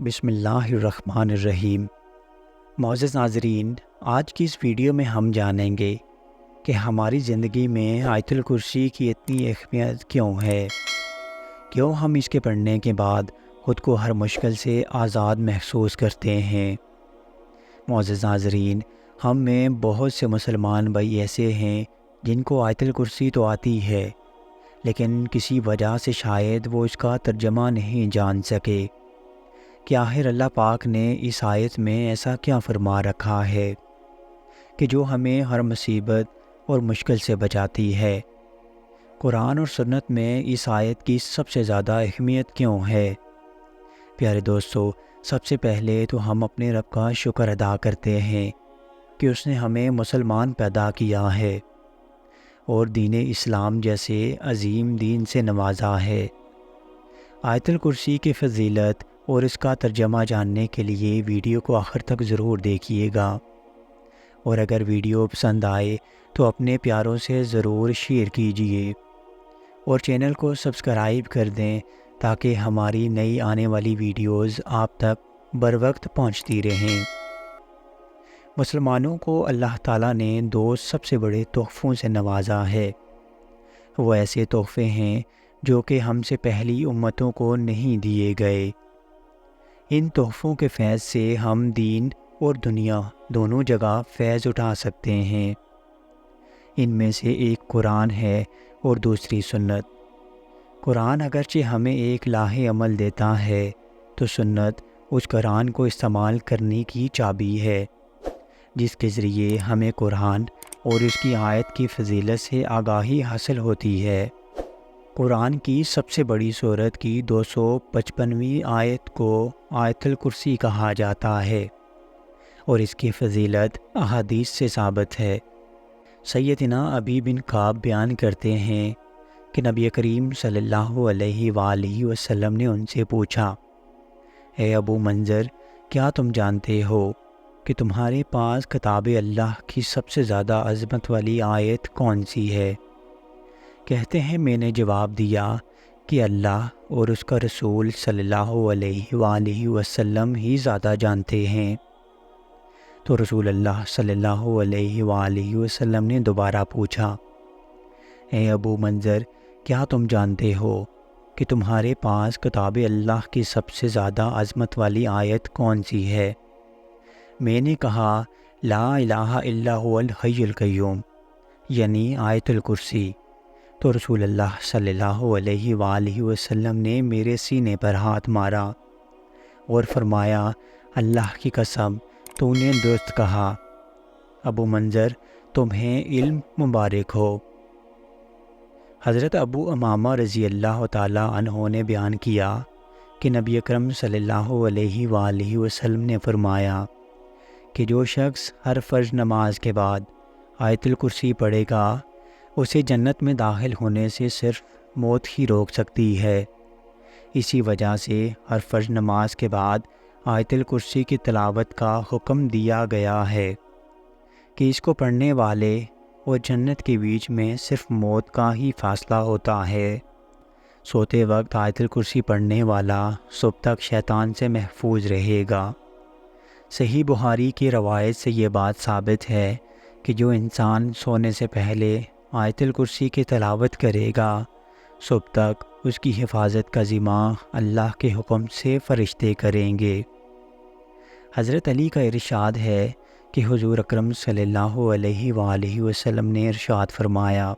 بسم اللہ الرحمن الرحیم۔ معزز ناظرین، آج کی اس ویڈیو میں ہم جانیں گے کہ ہماری زندگی میں آیت الکرسی کی اتنی اہمیت کیوں ہے، کیوں ہم اس کے پڑھنے کے بعد خود کو ہر مشکل سے آزاد محسوس کرتے ہیں۔ معزز ناظرین، ہم میں بہت سے مسلمان بھائی ایسے ہیں جن کو آیت الکرسی تو آتی ہے، لیکن کسی وجہ سے شاید وہ اس کا ترجمہ نہیں جان سکے کہ آخر اللہ پاک نے اس آیت میں ایسا کیا فرما رکھا ہے کہ جو ہمیں ہر مصیبت اور مشکل سے بچاتی ہے۔ قرآن اور سنت میں اس آیت کی سب سے زیادہ اہمیت کیوں ہے؟ پیارے دوستو، سب سے پہلے تو ہم اپنے رب کا شکر ادا کرتے ہیں کہ اس نے ہمیں مسلمان پیدا کیا ہے اور دین اسلام جیسے عظیم دین سے نوازا ہے۔ آیت الکرسی کی فضیلت اور اس کا ترجمہ جاننے کے لیے ویڈیو کو آخر تک ضرور دیکھیے گا، اور اگر ویڈیو پسند آئے تو اپنے پیاروں سے ضرور شیئر کیجیے اور چینل کو سبسکرائب کر دیں تاکہ ہماری نئی آنے والی ویڈیوز آپ تک بروقت پہنچتی رہیں۔ مسلمانوں کو اللہ تعالیٰ نے دو سب سے بڑے تحفوں سے نوازا ہے۔ وہ ایسے تحفے ہیں جو کہ ہم سے پہلی امتوں کو نہیں دیے گئے۔ ان تحفوں کے فیض سے ہم دین اور دنیا دونوں جگہ فیض اٹھا سکتے ہیں۔ ان میں سے ایک قرآن ہے اور دوسری سنت۔ قرآن اگرچہ ہمیں ایک لاہ عمل دیتا ہے تو سنت اس قرآن کو استعمال کرنے کی چابی ہے، جس کے ذریعے ہمیں قرآن اور اس کی آیت کی فضیلت سے آگاہی حاصل ہوتی ہے۔ قرآن کی سب سے بڑی سورت کی 255ویں آیت کو آیت الکرسی کہا جاتا ہے اور اس کی فضیلت احادیث سے ثابت ہے۔ سیدنا ابی بن کعب بیان کرتے ہیں کہ نبی کریم صلی اللہ علیہ وآلہ وسلم نے ان سے پوچھا، اے ابو منذر، کیا تم جانتے ہو کہ تمہارے پاس کتاب اللہ کی سب سے زیادہ عظمت والی آیت کون سی ہے؟ کہتے ہیں میں نے جواب دیا کہ اللہ اور اس کا رسول صلی اللہ علیہ وآلہ وسلم ہی زیادہ جانتے ہیں۔ تو رسول اللہ صلی اللہ علیہ وآلہ وسلم نے دوبارہ پوچھا، اے ابو منذر، کیا تم جانتے ہو کہ تمہارے پاس کتاب اللہ کی سب سے زیادہ عظمت والی آیت کون سی ہے؟ میں نے کہا، لا الہ الا هو الحی القیوم، یعنی آیت الکرسی۔ تو رسول اللہ صلی اللہ علیہ وآلہ وسلم نے میرے سینے پر ہاتھ مارا اور فرمایا، اللہ کی قسم، تو نے درست کہا، ابو منذر، تمہیں علم مبارک ہو۔ حضرت ابو امامہ رضی اللہ تعالیٰ عنہ نے بیان کیا کہ نبی اکرم صلی اللہ علیہ وآلہ وسلم نے فرمایا کہ جو شخص ہر فرض نماز کے بعد آیت الکرسی پڑھے گا، اسے جنت میں داخل ہونے سے صرف موت ہی روک سکتی ہے۔ اسی وجہ سے ہر فرض نماز کے بعد آیت الکرسی کی تلاوت کا حکم دیا گیا ہے کہ اس کو پڑھنے والے اور جنت کے بیچ میں صرف موت کا ہی فاصلہ ہوتا ہے۔ سوتے وقت آیت الکرسی پڑھنے والا صبح تک شیطان سے محفوظ رہے گا۔ صحیح بخاری کی روایت سے یہ بات ثابت ہے کہ جو انسان سونے سے پہلے آیت الکرسی کی تلاوت کرے گا، صبح تک اس کی حفاظت کا ذمہ اللہ کے حکم سے فرشتے کریں گے۔ حضرت علی کا ارشاد ہے کہ حضور اکرم صلی اللہ علیہ وآلہ وسلم نے ارشاد فرمایا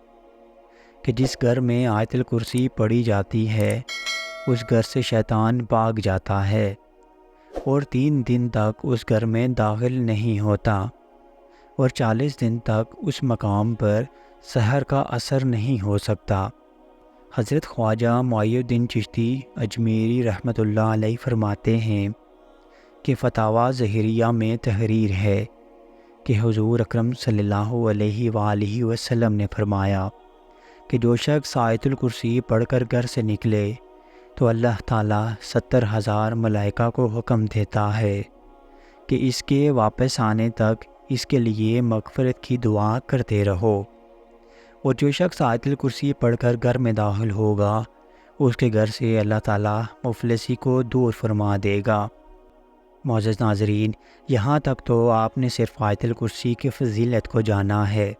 کہ جس گھر میں آیت الکرسی پڑھی جاتی ہے اس گھر سے شیطان بھاگ جاتا ہے اور 3 دن تک اس گھر میں داخل نہیں ہوتا، اور 40 دن تک اس مقام پر سحر کا اثر نہیں ہو سکتا۔ حضرت خواجہ معین الدین چشتی اجمیری رحمۃ اللہ علیہ فرماتے ہیں کہ فتاویٰ ظاہریہ میں تحریر ہے کہ حضور اکرم صلی اللہ علیہ وآلہ وسلم نے فرمایا کہ جو شخص آیت الکرسی پڑھ کر گھر سے نکلے تو اللہ تعالیٰ 70,000 ملائکہ کو حکم دیتا ہے کہ اس کے واپس آنے تک اس کے لیے مغفرت کی دعا کرتے رہو، اور جو شخص آیت الکرسی پڑھ کر گھر میں داخل ہوگا اس کے گھر سے اللہ تعالیٰ مفلسی کو دور فرما دے گا۔ معزز ناظرین، یہاں تک تو آپ نے صرف آیت الکرسی کی فضیلت کو جانا ہے،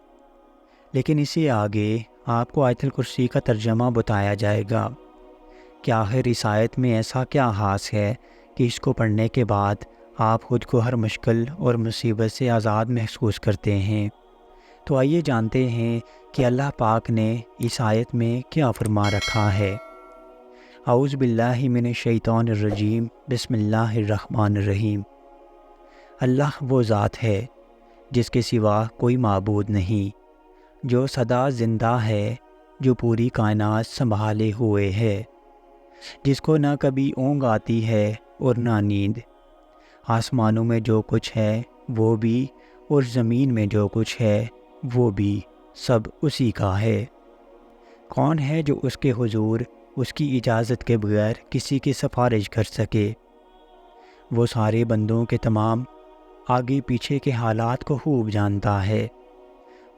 لیکن اسی آگے آپ کو آیت الکرسی کا ترجمہ بتایا جائے گا کہ آخر اس آیت میں ایسا کیا خاص ہے کہ اس کو پڑھنے کے بعد آپ خود کو ہر مشکل اور مصیبت سے آزاد محسوس کرتے ہیں۔ تو آئیے جانتے ہیں کہ اللہ پاک نے اس آیت میں کیا فرما رکھا ہے۔ اعوذ باللہ من الشیطان الرجیم، بسم اللہ الرحمن الرحیم۔ اللہ وہ ذات ہے جس کے سوا کوئی معبود نہیں، جو سدا زندہ ہے، جو پوری کائنات سنبھالے ہوئے ہے، جس کو نہ کبھی اونگ آتی ہے اور نہ نیند۔ آسمانوں میں جو کچھ ہے وہ بھی، اور زمین میں جو کچھ ہے وہ بھی، سب اسی کا ہے۔ کون ہے جو اس کے حضور اس کی اجازت کے بغیر کسی کی سفارش کر سکے؟ وہ سارے بندوں کے تمام آگے پیچھے کے حالات کو خوب جانتا ہے،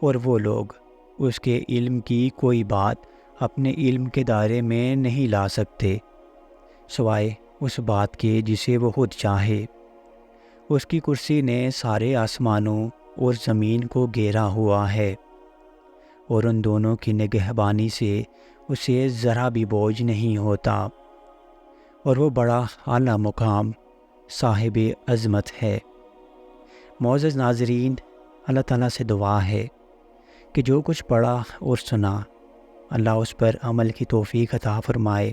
اور وہ لوگ اس کے علم کی کوئی بات اپنے علم کے دائرے میں نہیں لا سکتے، سوائے اس بات کے جسے وہ خود چاہے۔ اس کی کرسی نے سارے آسمانوں اور زمین کو گھیرا ہوا ہے، اور ان دونوں کی نگہبانی سے اسے ذرا بھی بوجھ نہیں ہوتا، اور وہ بڑا اعلیٰ مقام صاحب عظمت ہے۔ معزز ناظرین، اللہ تعالیٰ سے دعا ہے کہ جو کچھ پڑھا اور سنا، اللہ اس پر عمل کی توفیق عطا فرمائے۔